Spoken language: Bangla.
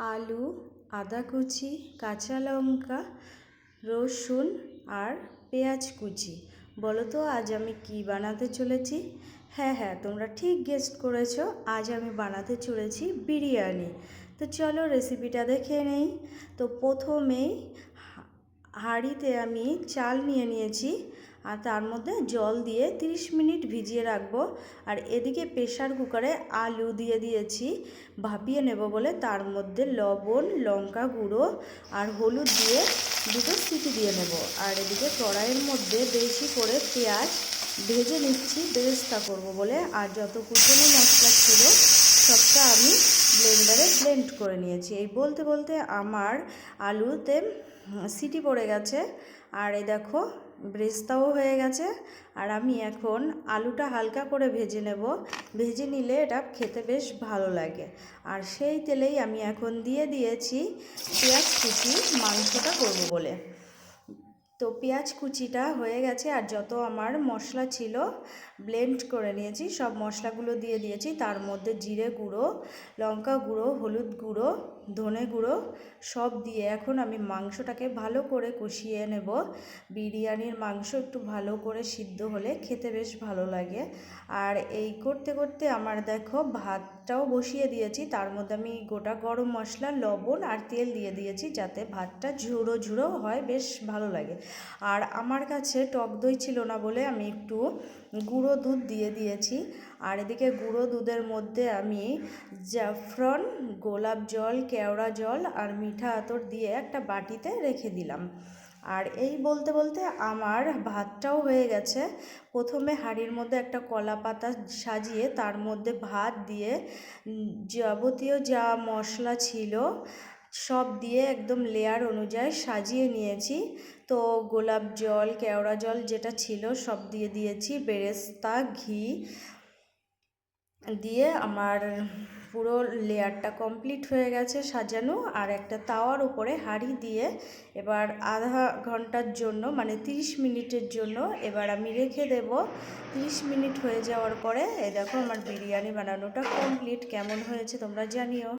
আলু, আদা কুচি, কাঁচা লঙ্কা, রসুন আর পেঁয়াজ কুচি। বলো তো আজ আমি কি বানাতে চলেছি? হ্যাঁ, তোমরা ঠিক গেস করেছো, আজ আমি বানাতে চলেছি বিরিয়ানি। তো চলো রেসিপিটা দেখে নেই। তো প্রথমেই হাঁড়িতে আমি চাল নিয়ে নিয়েছি আর তার মধ্যে জল দিয়ে 30 মিনিট ভিজিয়ে রাখবো। আর এদিকে প্রেসার কুকারে আলু দিয়ে দিয়েছি ভাপিয়ে নেব বলে, তার মধ্যে লবণ, লঙ্কা গুঁড়ো আর হলুদ দিয়ে দুটো সিটি দিয়ে নেব। আর এদিকে কড়াইয়ের মধ্যে বেশি করে পেঁয়াজ ভেজে নিচ্ছি বেরেস্তা করব বলে। আর যত কুচনো মশলা ছিল সবটা আমি ব্লেন্ডারে ব্লেন্ড করে নিয়েছি। এই বলতে বলতে আমার আলুতে সিটি পড়ে গেছে আর এই দেখো বেরেস্তাও হয়ে গেছে। আর আমি এখন আলুটা হালকা করে ভেজে নেব, ভেজে নিলে এটা খেতে বেশ ভালো লাগে। আর সেই তেলেই আমি এখন দিয়ে দিয়েছি পেঁয়াজ কুচি, মাংসটা করব বলে। তো পেঁয়াজ কুচিটা হয়ে গেছে আর যত আমার মশলা ছিল ব্লেন্ড করে নিয়েছি সব মশলাগুলো দিয়ে দিয়েছি। তার মধ্যে জিরে গুঁড়ো, লঙ্কা গুঁড়ো, হলুদ গুঁড়ো, ধনে গুঁড়ো সব দিয়ে এখন আমি মাংসটাকে ভালো করে কষিয়ে নেব। বিরিয়ানির মাংস একটু ভালো করে সিদ্ধ হলে খেতে বেশ ভালো লাগে। আর এই করতে করতে আমার দেখো ভাতটাও বসিয়ে দিয়েছি, তার মধ্যে আমি গোটা গরম মশলা, লবণ আর তেল দিয়ে দিয়েছি যাতে ভাতটা ঝুড়ো ঝুড়ো হয়, বেশ ভালো লাগে। আর আমার কাছে টক দই ছিল না বলে আমি একটু গুঁড়ো দুধ দিয়ে দিয়েছি। আর এদিকে গুঁড়ো দুধের মধ্যে আমি জাফরান, গোলাপ জল, কেওড়া জল আর মিঠা আতর দিয়ে একটা বাটিতে রেখে দিলাম। আর এই বলতে বলতে আমার ভাতটাও হয়ে গেছে। প্রথমে হাঁড়ির মধ্যে একটা কলা পাতা সাজিয়ে তার মধ্যে ভাত দিয়ে যাবতীয় যা মশলা ছিল সব দিয়ে একদম লেয়ার অনুযায়ী সাজিয়ে নিয়েছি। তো গোলাপ জল, কেওড়া জল যেটা ছিল সব দিয়ে দিয়েছি, বেরেস্তা, ঘি দিয়ে আমার পুরো লেয়ারটা কমপ্লিট হয়ে গেছে সাজানো। আর একটা তাওয়ার উপরে হাঁড়ি দিয়ে এবার আধা ঘন্টার জন্য মানে 30 মিনিটের জন্য এবার আমি রেখে দেব। 30 মিনিট হয়ে যাওয়ার পরে এই দেখো আমার বিরিয়ানি বানানোটা কমপ্লিট। কেমন হয়েছে তোমরা জানিও।